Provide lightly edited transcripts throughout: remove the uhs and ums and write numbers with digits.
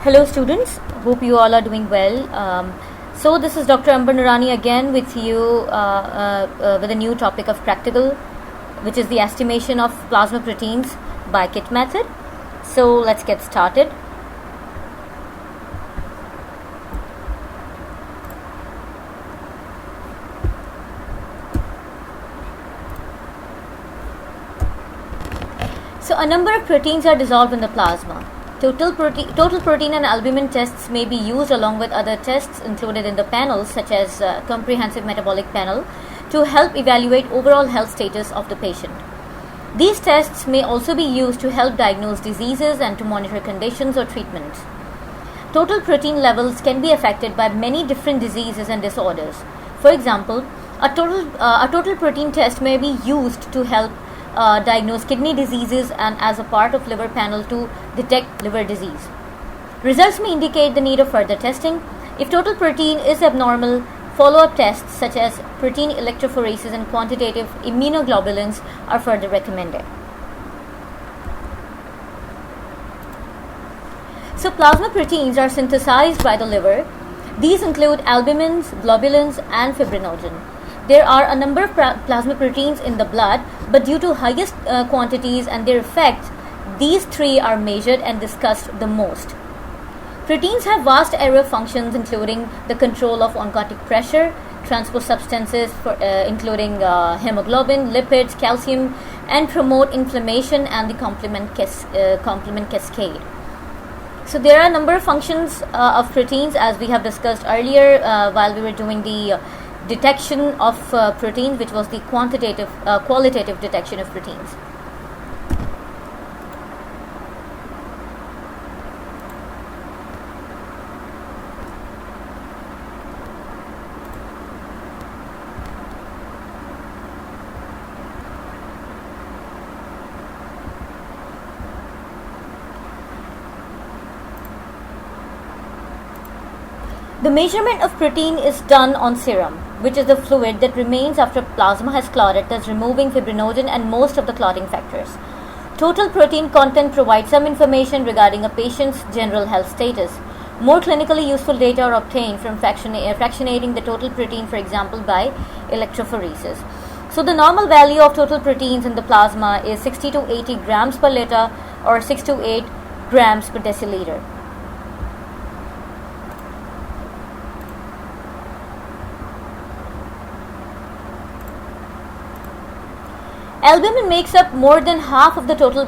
Hello students, hope you all are doing well. So this is Dr. Amber Nurani again with you with a new topic of practical, which is the estimation of plasma proteins by kit method. So let's get started. So a number of proteins are dissolved in the plasma. Total protein and albumin tests may be used along with other tests included in the panel, such as comprehensive metabolic panel, to help evaluate overall health status of the patient. These tests may also be used to help diagnose diseases and to monitor conditions or treatments. Total protein levels can be affected by many different diseases and disorders. For example, a total protein test may be used to help diagnose kidney diseases and as a part of liver panel to detect liver disease. Results may indicate the need of further testing. If total protein is abnormal, follow-up tests such as protein electrophoresis and quantitative immunoglobulins are further recommended. So plasma proteins are synthesized by the liver. These include albumins, globulins and fibrinogen. There are a number of plasma proteins in the blood, but due to highest quantities and their effect, these three are measured and discussed the most. Proteins have vast array of functions, including the control of oncotic pressure, transport substances including hemoglobin, lipids, calcium, and promote inflammation and the complement cascade. So there are a number of functions of proteins, as we have discussed earlier while we were doing the detection of proteins, which was the qualitative detection of proteins. The measurement of protein is done on serum, which is the fluid that remains after plasma has clotted, thus removing fibrinogen and most of the clotting factors. Total protein content provides some information regarding a patient's general health status. More clinically useful data are obtained from fractionating the total protein, for example, by electrophoresis. So the normal value of total proteins in the plasma is 60 to 80 grams per liter or 6 to 8 grams per deciliter. Albumin makes up more than half of the total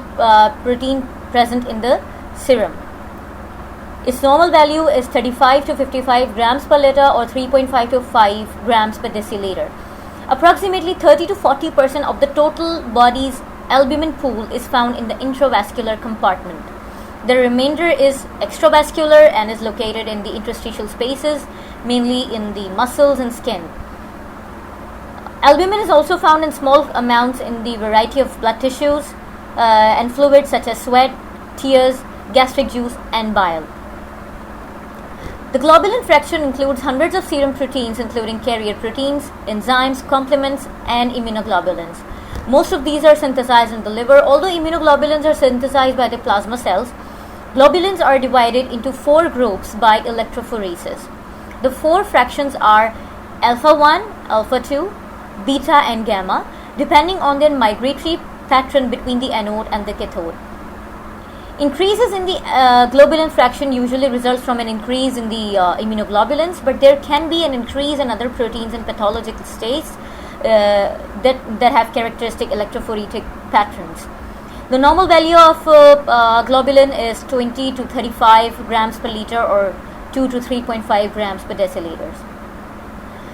protein present in the serum. Its normal value is 35 to 55 grams per liter or 3.5 to 5 grams per deciliter. Approximately 30 to 40% of the total body's albumin pool is found in the intravascular compartment. The remainder is extravascular and is located in the interstitial spaces, mainly in the muscles and skin. Albumin is also found in small amounts in the variety of blood tissues and fluids such as sweat, tears, gastric juice, and bile. The globulin fraction includes hundreds of serum proteins, including carrier proteins, enzymes, complements, and immunoglobulins. Most of these are synthesized in the liver. Although immunoglobulins are synthesized by the plasma cells, globulins are divided into 4 groups by electrophoresis. The 4 fractions are alpha 1, alpha 2, beta and gamma, depending on their migratory pattern between the anode and the cathode. Increases in the globulin fraction usually results from an increase in the immunoglobulins, but there can be an increase in other proteins in pathological states that have characteristic electrophoretic patterns. The normal value of globulin is 20 to 35 grams per liter or 2 to 3.5 grams per deciliter.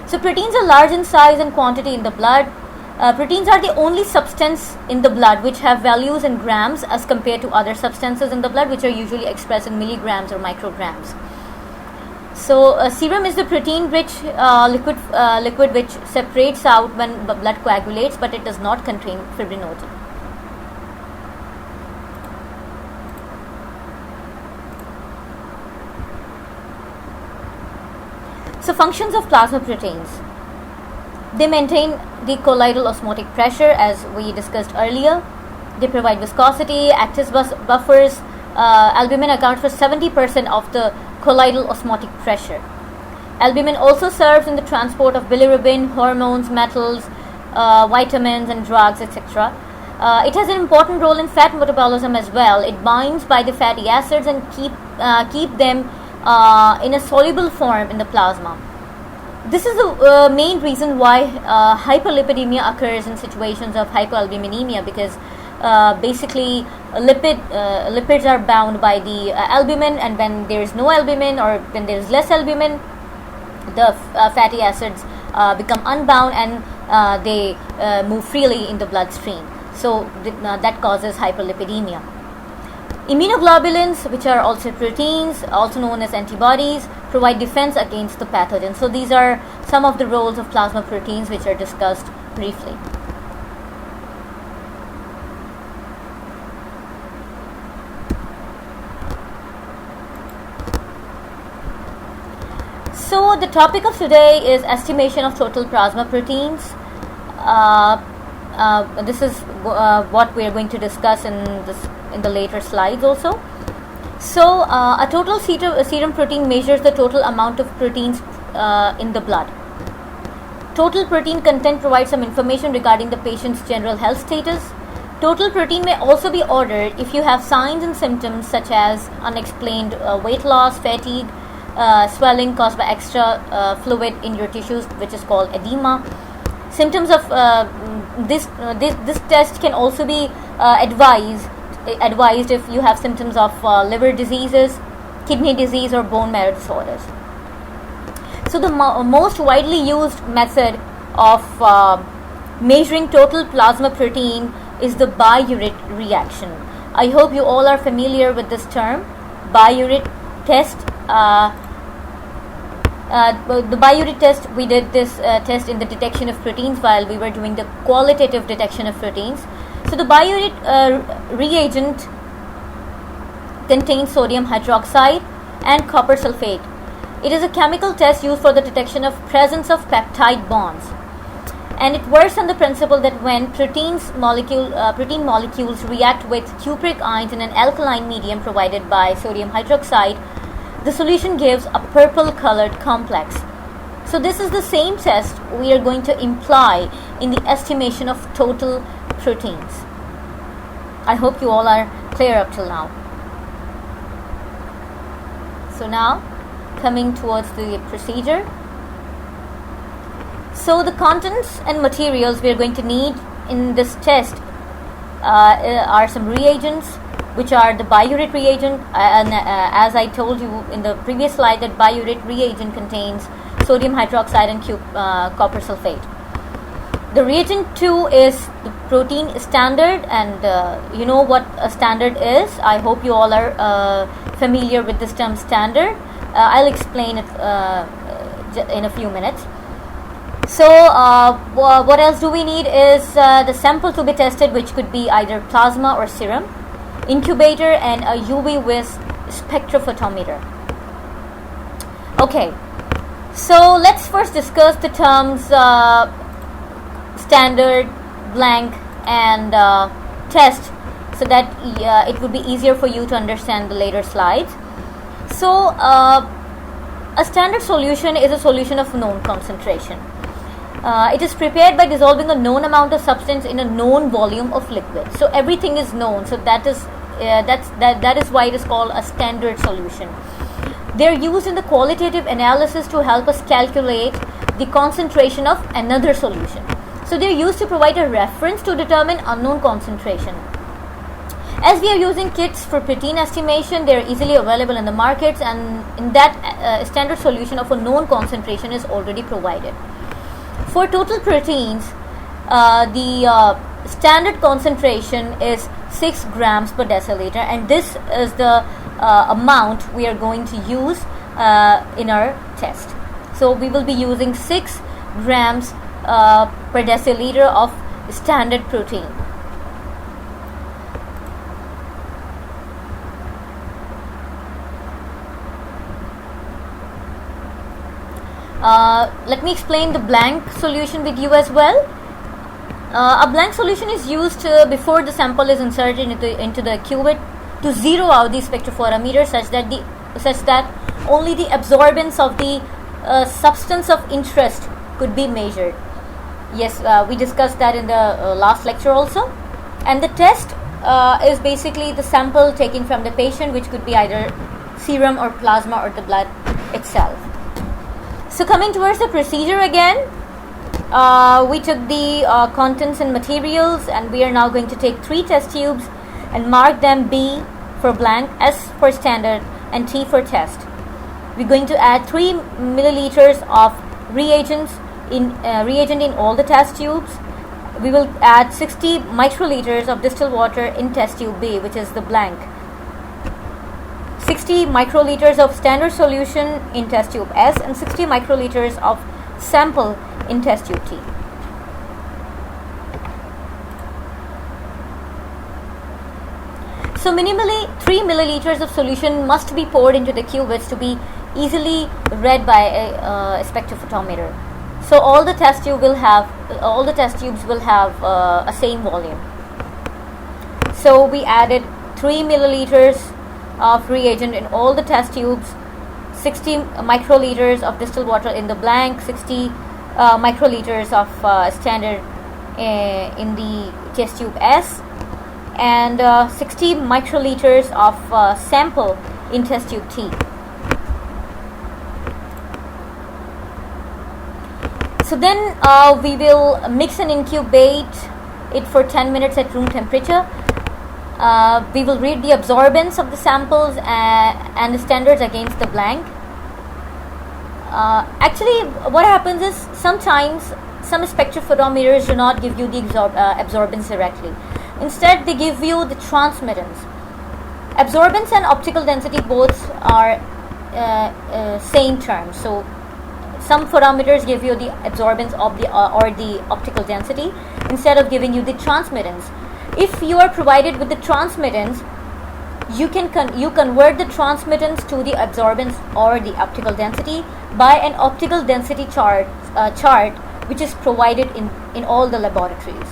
So proteins are large in size and quantity in the blood. Proteins are the only substance in the blood which have values in grams as compared to other substances in the blood, which are usually expressed in milligrams or micrograms. So serum is the protein-rich liquid which separates out when blood coagulates, but it does not contain fibrinogen. So functions of plasma proteins. They maintain the colloidal osmotic pressure, as we discussed earlier. They provide viscosity, act as buffers, albumin accounts for 70% of the colloidal osmotic pressure. Albumin also serves in the transport of bilirubin, hormones, metals, vitamins and drugs, etc. It has an important role in fat metabolism as well. It binds by the fatty acids and keep them in a soluble form in the plasma. This is the main reason why hyperlipidemia occurs in situations of hypoalbuminemia, because basically lipids are bound by the albumin, and when there is no albumin or when there is less albumin, the fatty acids become unbound and they move freely in the bloodstream. So that causes hyperlipidemia. Immunoglobulins, which are also proteins, also known as antibodies, provide defense against the pathogen. So these are some of the roles of plasma proteins which are discussed briefly. So the topic of today is estimation of total plasma proteins. This is what we are going to discuss in the later slides also. So a total serum protein measures the total amount of proteins in the blood. Total protein content provides some information regarding the patient's general health status. Total protein may also be ordered if you have signs and symptoms such as unexplained weight loss, fatigue, swelling caused by extra fluid in your tissues, which is called edema. Symptoms of this test can also be advised if you have symptoms of liver diseases, kidney disease, or bone marrow disorders. So the most widely used method of measuring total plasma protein is the biuret reaction. I hope you all are familiar with this term, biuret test. The biuret test, we did this test in the detection of proteins while we were doing the qualitative detection of proteins. So the biuret reagent contains sodium hydroxide and copper sulfate. It is a chemical test used for the detection of presence of peptide bonds, and it works on the principle that when protein molecules react with cupric ions in an alkaline medium provided by sodium hydroxide, the solution gives a purple colored complex. So this is the same test we are going to imply in the estimation of total proteins. I hope you all are clear up till now. So now coming towards the procedure. So the contents and materials we are going to need in this test are some reagents, which are the biuret reagent, and as I told you in the previous slide, that biuret reagent contains sodium hydroxide and copper sulfate. The reagent 2 is the protein standard, and you know what a standard is. I hope you all are familiar with this term standard. I'll explain it in a few minutes. So what else do we need is the sample to be tested, which could be either plasma or serum, incubator, and a UV-Vis spectrophotometer. Okay, so let's first discuss the terms standard, blank, and test, so that it would be easier for you to understand the later slides. So a standard solution is a solution of known concentration. It is prepared by dissolving a known amount of substance in a known volume of liquid. So everything is known. So that is why it is called a standard solution. They are used in the qualitative analysis to help us calculate the concentration of another solution. So they are used to provide a reference to determine unknown concentration. As we are using kits for protein estimation, they are easily available in the markets, and in that standard solution of a known concentration is already provided. For total proteins, the standard concentration is 6 grams per deciliter, and this is the amount we are going to use in our test. So we will be using 6 grams per deciliter of standard protein. Let me explain the blank solution with you as well. A blank solution is used before the sample is inserted into the cuvette to zero out the spectrophotometer such that only the absorbance of the substance of interest could be measured. Yes, we discussed that in the last lecture also. And the test is basically the sample taken from the patient, which could be either serum or plasma or the blood itself. So coming towards the procedure again, we took the contents and materials, and we are now going to take 3 test tubes and mark them B for blank, S for standard, and T for test. We're going to add 3 milliliters of reagent in all the test tubes. We will add 60 microliters of distilled water in test tube B, which is the blank. 60 microliters of standard solution in test tube S, and 60 microliters of sample in test tube T. So minimally 3 milliliters of solution must be poured into the cuvettes to be easily read by a spectrophotometer. So all the test tubes will have a same volume. So we added 3 milliliters of reagent in all the test tubes, 60 microliters of distilled water in the blank, 60 microliters of standard in the test tube S, and 60 microliters of sample in test tube T. So then we will mix and incubate it for 10 minutes at room temperature. We will read the absorbance of the samples and the standards against the blank. Actually, what happens is sometimes some spectrophotometers do not give you the absorbance directly. Instead, they give you the transmittance. Absorbance and optical density both are same terms. So some photometers give you the absorbance of the or the optical density instead of giving you the transmittance. If you are provided with the transmittance, you can convert the transmittance to the absorbance or the optical density by an optical density chart which is provided in all the laboratories.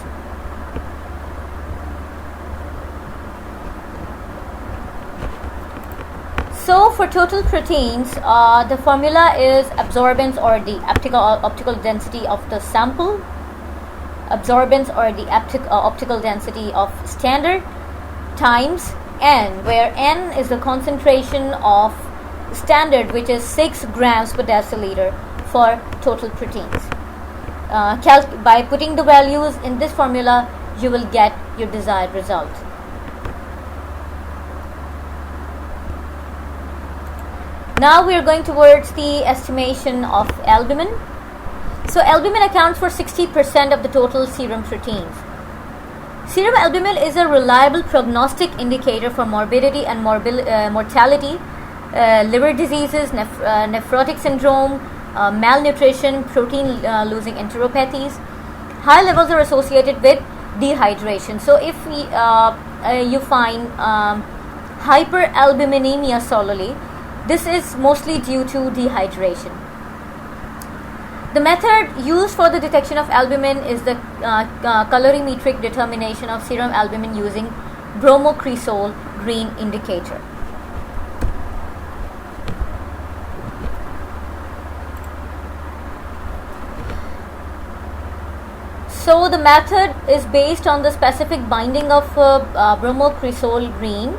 So for total proteins, the formula is absorbance or the optical density of the sample, absorbance or the optical density of standard, times N, where N is the concentration of standard, which is 6 grams per deciliter for total proteins. By putting the values in this formula, you will get your desired result. Now we are going towards the estimation of albumin. So albumin accounts for 60% of the total serum proteins. Serum albumin is a reliable prognostic indicator for morbidity and mortality, liver diseases, nephrotic syndrome, malnutrition, protein losing enteropathies. High levels are associated with dehydration. So if you find hyperalbuminemia solely, this is mostly due to dehydration. The method used for the detection of albumin is the colorimetric determination of serum albumin using bromocresol green indicator. So the method is based on the specific binding of bromocresol green,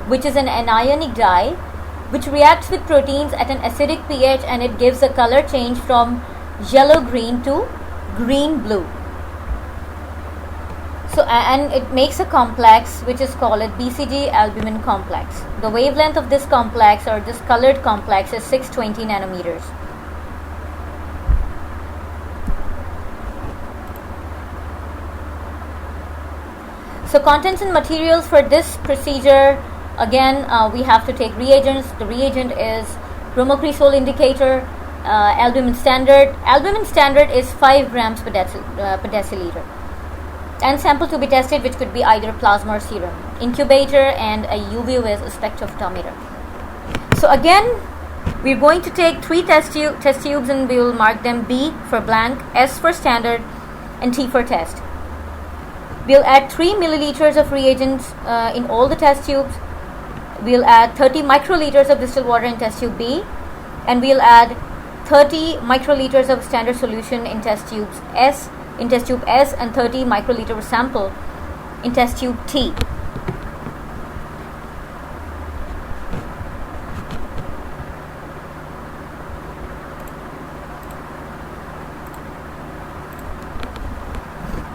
which is an anionic dye, which reacts with proteins at an acidic pH, and it gives a color change from yellow-green to green-blue. So, and it makes a complex which is called a BCG albumin complex. The wavelength of this complex or this colored complex is 620 nanometers. So contents and materials for this procedure, again, we have to take reagents. The reagent is bromocresol indicator, albumin standard. Albumin standard is 5 grams per deciliter. And sample to be tested, which could be either plasma or serum. Incubator and a UV-Vis spectrophotometer. So again, we're going to take 3 test tubes and we will mark them B for blank, S for standard, and T for test. We'll add 3 milliliters of reagents in all the test tubes. we'll add 30 microliters of distilled water in test tube B, and we'll add 30 microliters of standard solution in test tube S, and 30 microliter sample in test tube T.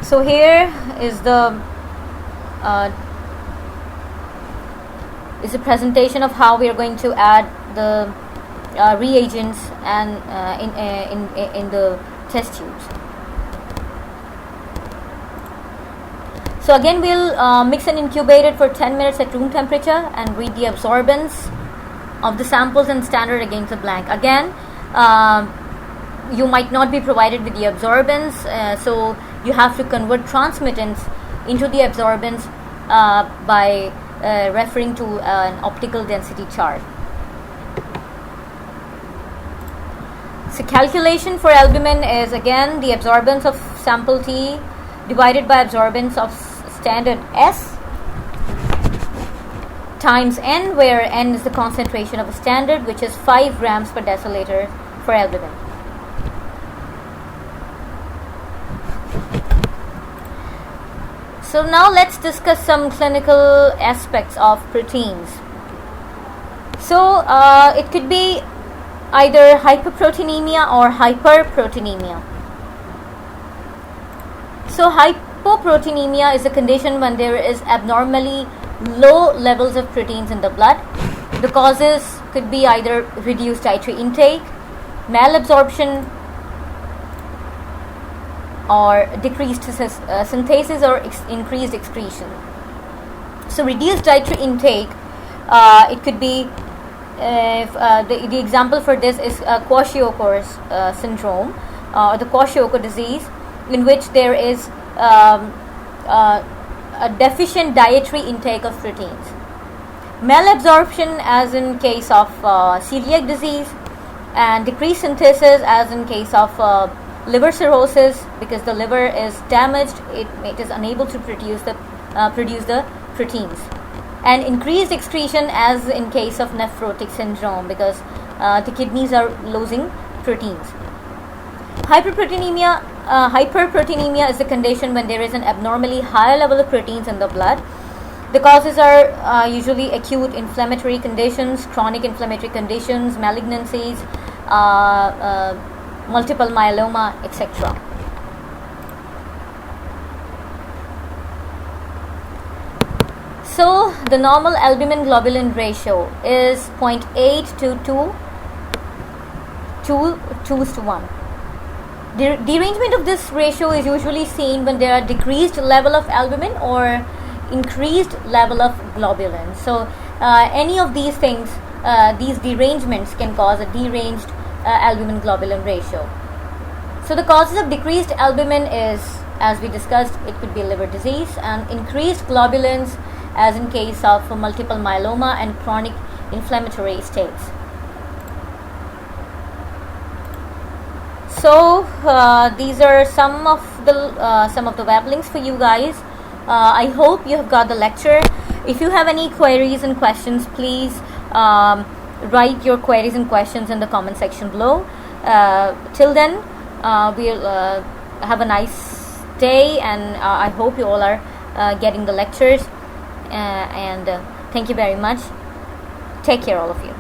So here is the presentation of how we are going to add the reagents and in the test tubes. So again, we'll mix and incubate it for 10 minutes at room temperature and read the absorbance of the samples and standard against the blank. Again, you might not be provided with the absorbance, so you have to convert transmittance into the absorbance by referring to an optical density chart. So calculation for albumin is again the absorbance of sample T divided by absorbance of standard S times N, where N is the concentration of a standard, which is 5 grams per deciliter for albumin. So now let's discuss some clinical aspects of proteins. So it could be either hyperproteinemia or hyperproteinemia. So hypoproteinemia is a condition when there is abnormally low levels of proteins in the blood. The causes could be either reduced dietary intake, malabsorption, or decreased synthesis or increased excretion. So reduced dietary intake, it could be the example for this is Kwashiorkor syndrome or the Kwashiorkor disease, in which there is a deficient dietary intake of proteins. Malabsorption, as in case of celiac disease, and decreased synthesis, as in case of liver cirrhosis, because the liver is damaged, it is unable to produce the proteins, and increased excretion, as in case of nephrotic syndrome, because the kidneys are losing proteins. Hyperproteinemia is a condition when there is an abnormally high level of proteins in the blood. The causes are usually acute inflammatory conditions, chronic inflammatory conditions, malignancies, multiple myeloma, etc. So the normal albumin globulin ratio is 0.8 to 2:1. The derangement of this ratio is usually seen when there are decreased level of albumin or increased level of globulin. So any of these things, these derangements can cause a deranged albumin globulin ratio. So the causes of decreased albumin is, as we discussed, it could be liver disease, and increased globulins, as in case of multiple myeloma and chronic inflammatory states. So these are some of the web links for you guys. I hope you have got the lecture. If you have any queries and questions, please write your queries and questions in the comment section below. Till then, we'll have a nice day, and I hope you all are getting the lectures. And thank you very much. Take care, all of you.